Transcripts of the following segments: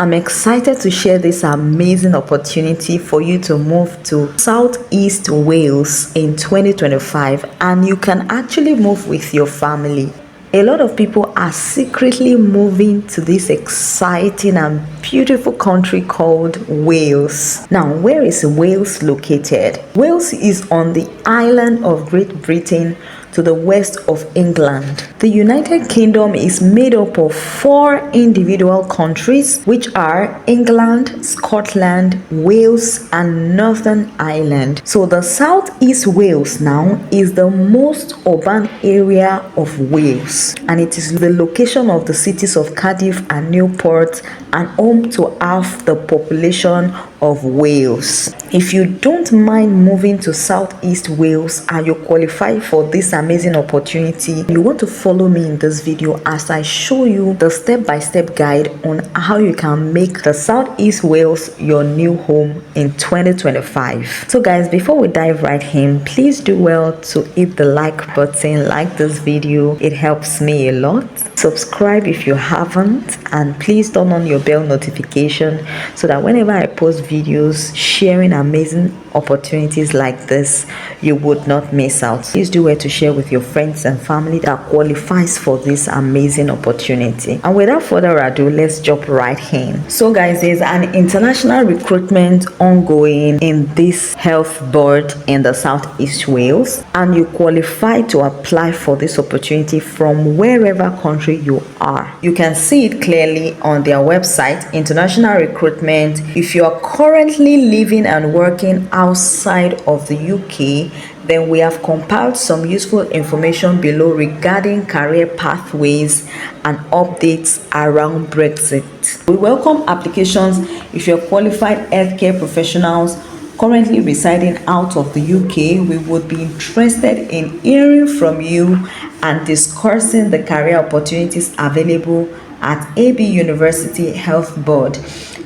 I'm excited to share this amazing opportunity for you to move to Southeast Wales in 2025, and you can actually move with your family. A lot of people are secretly moving to this exciting and beautiful country called Wales. Now, where is Wales located? Wales is on the island of Great Britain to the west of England. The United Kingdom is made up of 4 individual countries, which are England, Scotland, Wales, and Northern Ireland. So the Southeast Wales now is the most urban area of Wales, and it is the location of the cities of Cardiff and Newport, and home to half the population of Wales. If you don't mind moving to Southeast Wales and you qualify for this amazing opportunity, you want to follow me in this video as I show you the step-by-step guide on how you can make the Southeast Wales your new home in 2025. So guys, before we dive right in, please do well to hit the like button, like this video. It helps me a lot. Subscribe if you haven't, and please turn on your bell notification so that whenever I post videos sharing amazing opportunities like this, you would not miss out. Please do well to share with your friends and family that qualifies for this amazing opportunity. And without further ado, let's jump right in. So guys, there's an international recruitment ongoing in this health board in the Southeast Wales, and you qualify to apply for this opportunity from wherever country you are. You can see it clearly on their website, International Recruitment. If you are currently living and working outside of the UK, then we have compiled some useful information below regarding career pathways and updates around Brexit. We welcome applications if you're qualified healthcare professionals currently residing out of the UK. We would be interested in hearing from you and discussing the career opportunities available at AB University Health Board.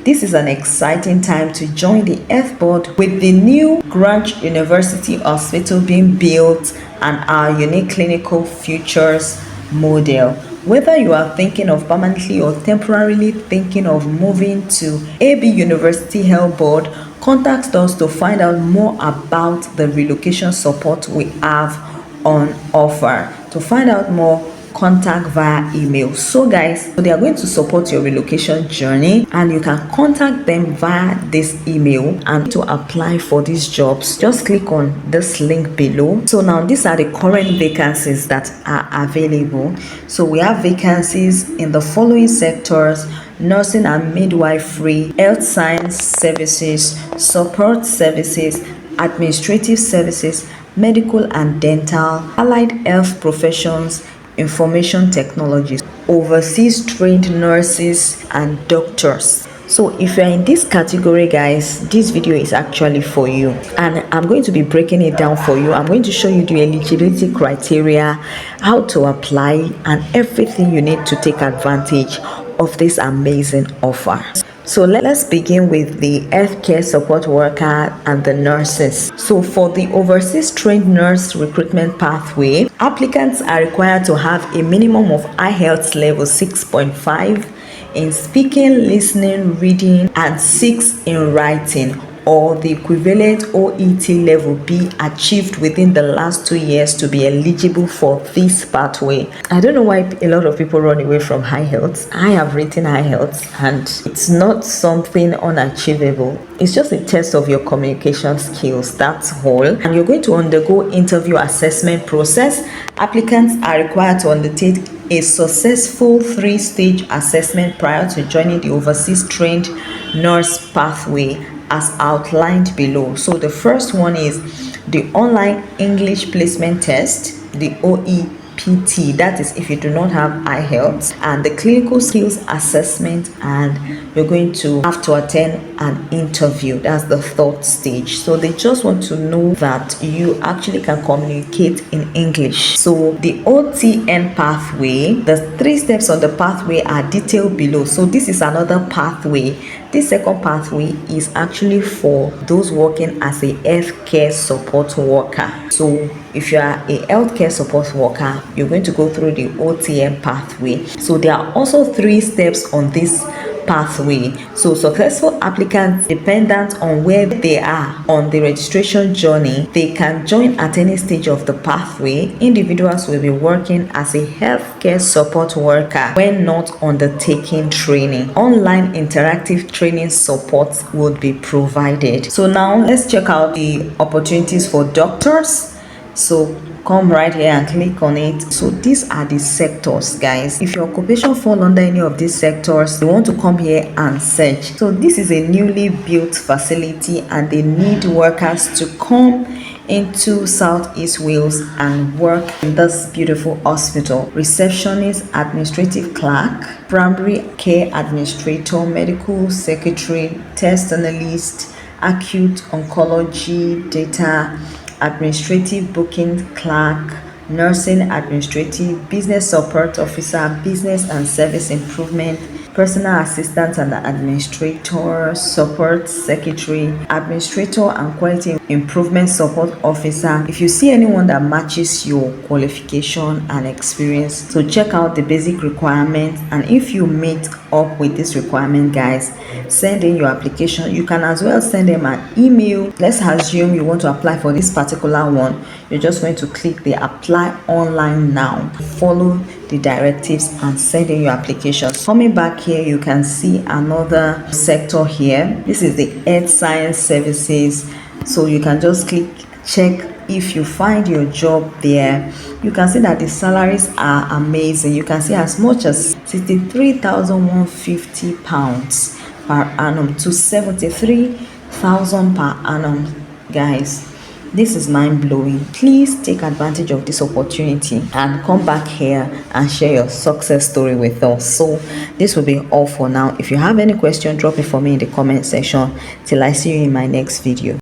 This is an exciting time to join the Health Board with the new Grant University Hospital being built and our unique clinical futures model. Whether you are thinking of permanently or temporarily thinking of moving to AB University Health Board, contact us to find out more about the relocation support we have on offer. To find out more, contact via email. So guys, they are going to support your relocation journey, and you can contact them via this email. And to apply for these jobs, just click on this link below. So now these are the current vacancies that are available. So we have vacancies in the following sectors: nursing and midwifery, health science services, support services, administrative services, medical and dental, allied health professions, information technologies, overseas trained nurses and doctors. So if you're in this category, guys, this video is actually for you, and I'm going to be breaking it down for you. I'm going to show you the eligibility criteria, how to apply, and everything you need to take advantage of this amazing offer. So let's begin with the healthcare support worker and the nurses. So for the overseas trained nurse recruitment pathway, applicants are required to have a minimum of IELTS level 6.5 in speaking, listening, reading, and 6 in writing, or the equivalent OET level be achieved within the last 2 years to be eligible for this pathway. I don't know why a lot of people run away from IELTS. I have written IELTS, and it's not something unachievable. It's just a test of your communication skills, that's all. And you're going to undergo interview assessment process. Applicants are required to undertake a successful 3-stage assessment prior to joining the overseas trained nurse pathway as outlined below. So the first one is the online English placement test, the OEPT, that is if you do not have IELTS, and the clinical skills assessment, and you're going to have to attend an interview. That's the 3rd stage. So they just want to know that you actually can communicate in English. So the OTN pathway, the 3 steps on the pathway are detailed below. So this is another pathway. This second pathway is actually for those working as a healthcare support worker. So if you are a healthcare support worker, you're going to go through the OTN pathway. So there are also 3 steps on this pathway. So successful applicants, dependent on where they are on the registration journey, they can join at any stage of the pathway. Individuals will be working as a healthcare support worker when not undertaking training. Online interactive training support would be provided. So now let's check out the opportunities for doctors. So come right here and click on it. So these are the sectors, guys. If your occupation fall under any of these sectors, you want to come here and search. So this is a newly built facility and they need workers to come into Southeast Wales and work in this beautiful hospital. Receptionist, administrative clerk, primary care administrator, medical secretary, test analyst, acute oncology, data administrative booking clerk, nursing administrative, business support officer, business and service improvement, personal assistant and administrator, support secretary, administrator and quality improvement support officer. If you see anyone that matches your qualification and experience, so check out the basic requirements, and if you meet up with this requirement, guys, send in your application. You can as well send them an email. Let's assume you want to apply for this particular one. You're just going to click the apply online now, follow the directives and send in your applications. Coming back here, you can see another sector here. This is the Earth Science Services. So you can just click check. If you find your job there, you can see that the salaries are amazing. You can see as much as £63,150 per annum to £73,000 per annum, guys. This is mind-blowing. Please take advantage of this opportunity and come back here and share your success story with us. So this will be all for now. If you have any question, drop it for me in the comment section. Till I see you in my next video.